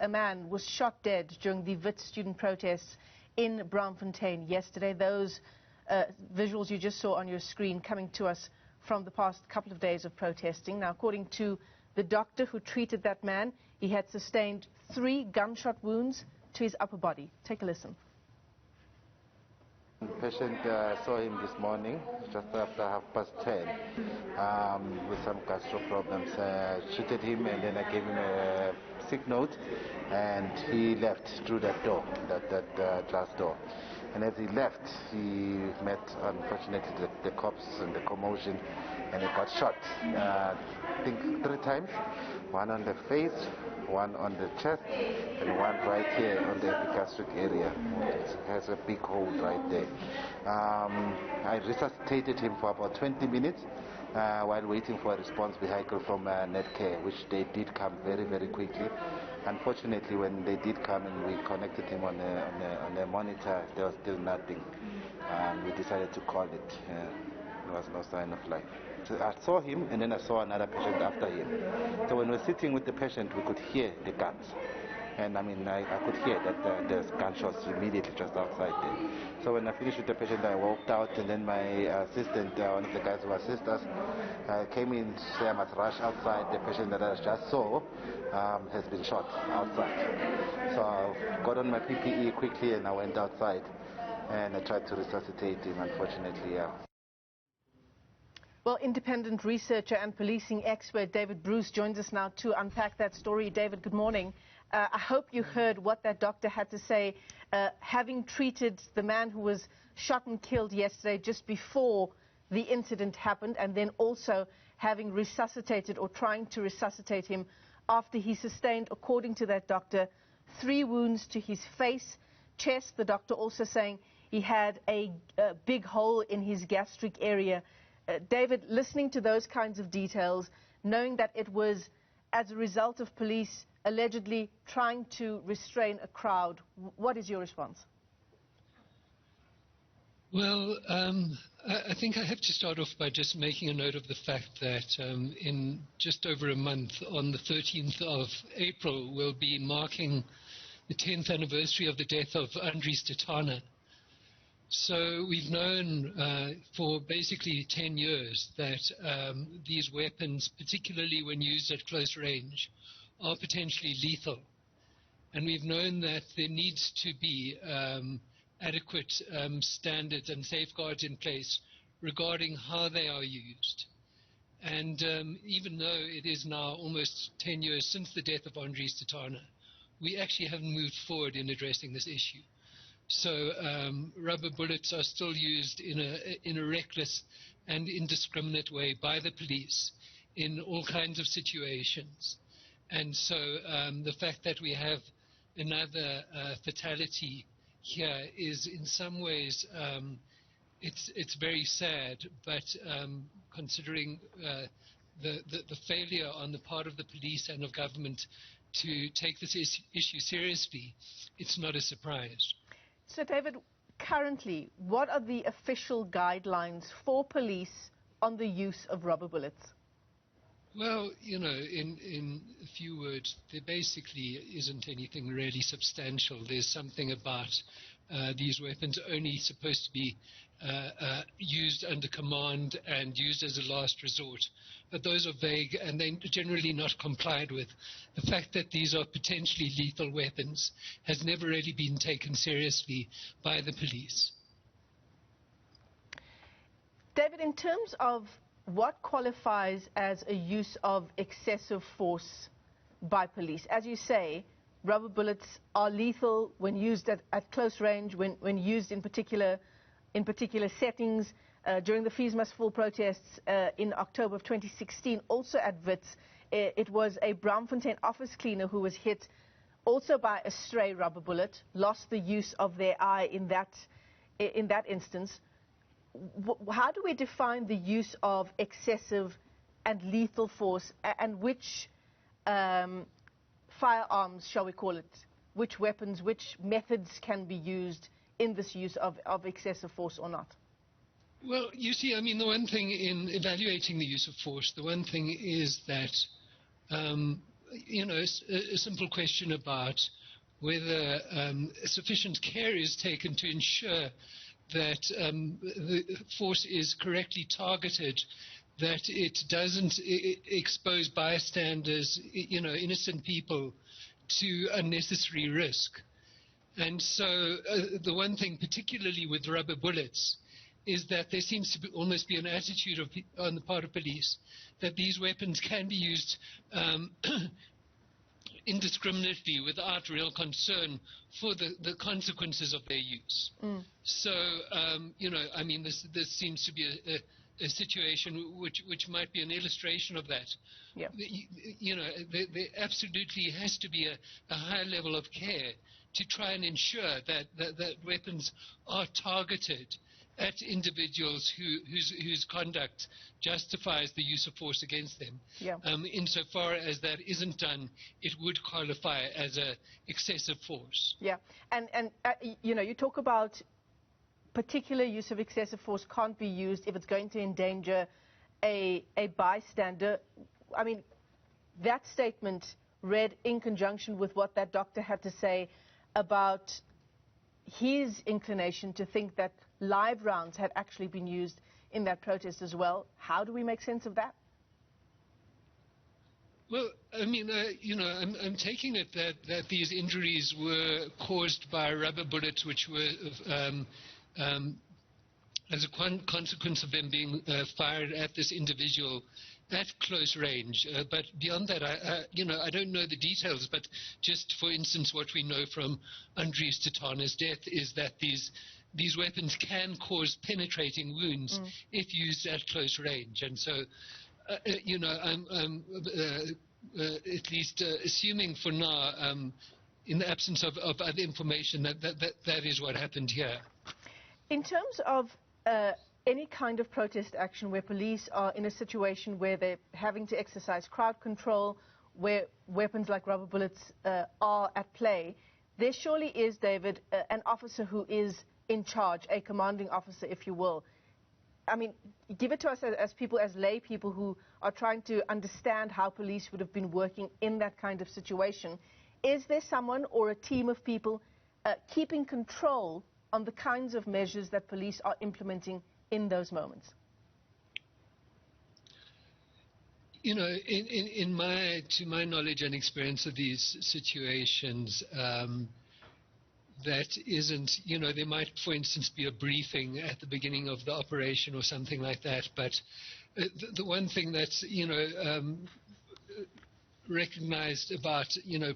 A man was shot dead during the Wits student protests in Braamfontein yesterday. Those visuals you just saw on your screen coming to us from the past couple of days of protesting. Now, according to the doctor who treated that man, he had sustained 3 gunshot wounds to his upper body. Take a listen. The patient saw him this morning, just after 10:30, with some gastro problems. Treated him, and then I gave him a sick note, and he left through that door, that glass door. And as he left, he met, unfortunately, the cops and the commotion, and he got shot. I think 3 times, one on the face, one on the chest, and one right here on the epigastric area. It has a big hole right there. I resuscitated him for about 20 minutes while waiting for a response vehicle from Netcare, which they did come very, very quickly. Unfortunately, when they did come and we connected him on a monitor, there was still nothing. We decided to call it. There was no sign of life. So I saw him, and then I saw another patient after him. So when we were sitting with the patient, we could hear the guns. And I mean, I could hear that there's gunshots immediately just outside there. So when I finished with the patient, I walked out, and then my assistant, one of the guys who assist us, came in to say I must rush outside. The patient that I just saw has been shot outside. So I got on my PPE quickly, and I went outside, and I tried to resuscitate him. Unfortunately, yeah. Well, independent researcher and policing expert David Bruce joins us now to unpack that story. David, good morning. I hope you heard what that doctor had to say, having treated the man who was shot and killed yesterday just before the incident happened, and then also having resuscitated or trying to resuscitate him after he sustained, according to that doctor, 3 wounds to his face, chest. The doctor also saying he had a big hole in his gastric area. David, listening to those kinds of details, knowing that it was as a result of police allegedly trying to restrain a crowd, what is your response? Well, I think I have to start off by just making a note of the fact that in just over a month, on the 13th of April, we'll be marking the 10th anniversary of the death of Andries Titana. So we've known for basically 10 years that these weapons, particularly when used at close range, are potentially lethal. And we've known that there needs to be adequate standards and safeguards in place regarding how they are used. And even though it is now almost 10 years since the death of Andries Titana, we actually haven't moved forward in addressing this issue. So rubber bullets are still used in a reckless and indiscriminate way by the police in all kinds of situations. And so the fact that we have another fatality here is in some ways, it's very sad, but considering the failure on the part of the police and of government to take this issue seriously, it's not a surprise. So, David, currently, what are the official guidelines for police on the use of rubber bullets? Well, you know, in a few words, there basically isn't anything really substantial. There's something about these weapons only supposed to be used under command and used as a last resort. But those are vague, and they're generally not complied with. The fact that these are potentially lethal weapons has never really been taken seriously by the police. David, in terms of what qualifies as a use of excessive force by police, as you say, rubber bullets are lethal when used at close range, when used in particular settings. During the Fees Must Fall protests in October of 2016, also at Wits, it was a Braamfontein office cleaner who was hit also by a stray rubber bullet, lost the use of their eye in that instance. How do we define the use of excessive and lethal force, and which firearms, shall we call it, which weapons, which methods can be used in this use of excessive force or not? Well, you see, I mean, the one thing in evaluating the use of force, the one thing is that a simple question about whether sufficient care is taken to ensure that the force is correctly targeted, that it doesn't expose bystanders, innocent people, to unnecessary risk. And so the one thing, particularly with rubber bullets, is that there seems to almost be an attitude on the part of police that these weapons can be used indiscriminately without real concern for the consequences of their use. So, this seems to be a situation which might be an illustration of that. Yeah. There absolutely has to be a high level of care to try and ensure that weapons are targeted at individuals whose conduct justifies the use of force against them. Yeah. Insofar as that isn't done, it would qualify as a excessive force. Yeah, and you talk about particular use of excessive force can't be used if it's going to endanger a bystander. I mean, that statement read in conjunction with what that doctor had to say about his inclination to think that live rounds had actually been used in that protest as well. How do we make sense of that? Well, I'm taking it that these injuries were caused by rubber bullets, which were as a consequence of them being fired at this individual at close range. But beyond that, I don't know the details, but just for instance, what we know from Andries Tatana's death is that these weapons can cause penetrating wounds if used at close range. And so, I'm at least assuming for now, in the absence of other information, that is what happened here. In terms of any kind of protest action where police are in a situation where they're having to exercise crowd control, where weapons like rubber bullets are at play, there surely is, David, an officer who is in charge, a commanding officer, if you will. I mean, give it to us as people, as lay people who are trying to understand how police would have been working in that kind of situation. Is there someone or a team of people keeping control on the kinds of measures that police are implementing in those moments? To my knowledge and experience of these situations, that isn't, there might, for instance, be a briefing at the beginning of the operation or something like that. But the one thing that's, recognized about,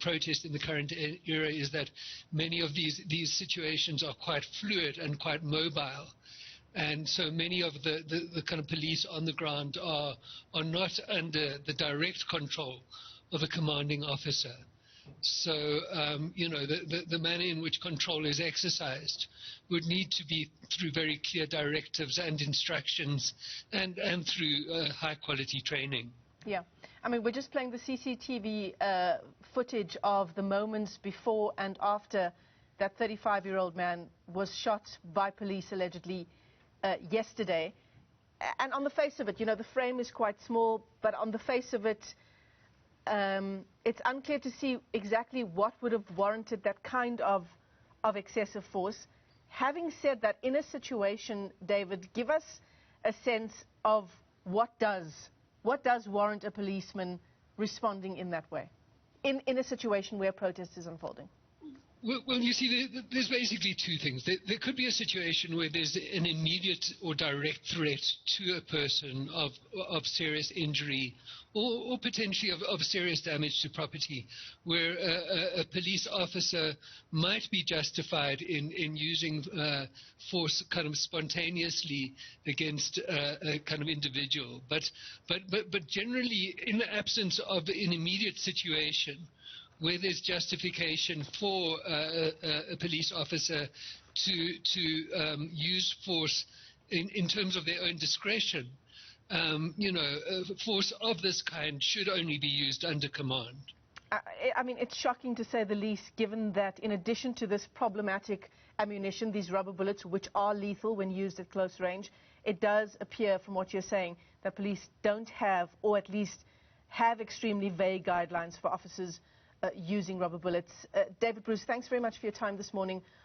protest in the current era is that many of these situations are quite fluid and quite mobile. And so many of the kind of police on the ground are not under the direct control of a commanding officer. So, the manner in which control is exercised would need to be through very clear directives and instructions and through high-quality training. Yeah. I mean, we're just playing the CCTV footage of the moments before and after that 35-year-old man was shot by police allegedly yesterday. And on the face of it, the frame is quite small, but on the face of it, it's unclear to see exactly what would have warranted that kind of excessive force. Having said that, in a situation, David, give us a sense of what does warrant a policeman responding in that way, in a situation where protest is unfolding? Well, you see, there's basically two things. There could be a situation where there's an immediate or direct threat to a person of serious injury or potentially of serious damage to property, where a police officer might be justified in using force kind of spontaneously against a kind of individual. But generally, in the absence of an immediate situation, where there's justification for a police officer to use force in terms of their own discretion, force of this kind should only be used under command. I mean, it's shocking to say the least, given that in addition to this problematic ammunition, these rubber bullets, which are lethal when used at close range, it does appear from what you're saying that police don't have, or at least have extremely vague guidelines for officers using rubber bullets. David Bruce, thanks very much for your time this morning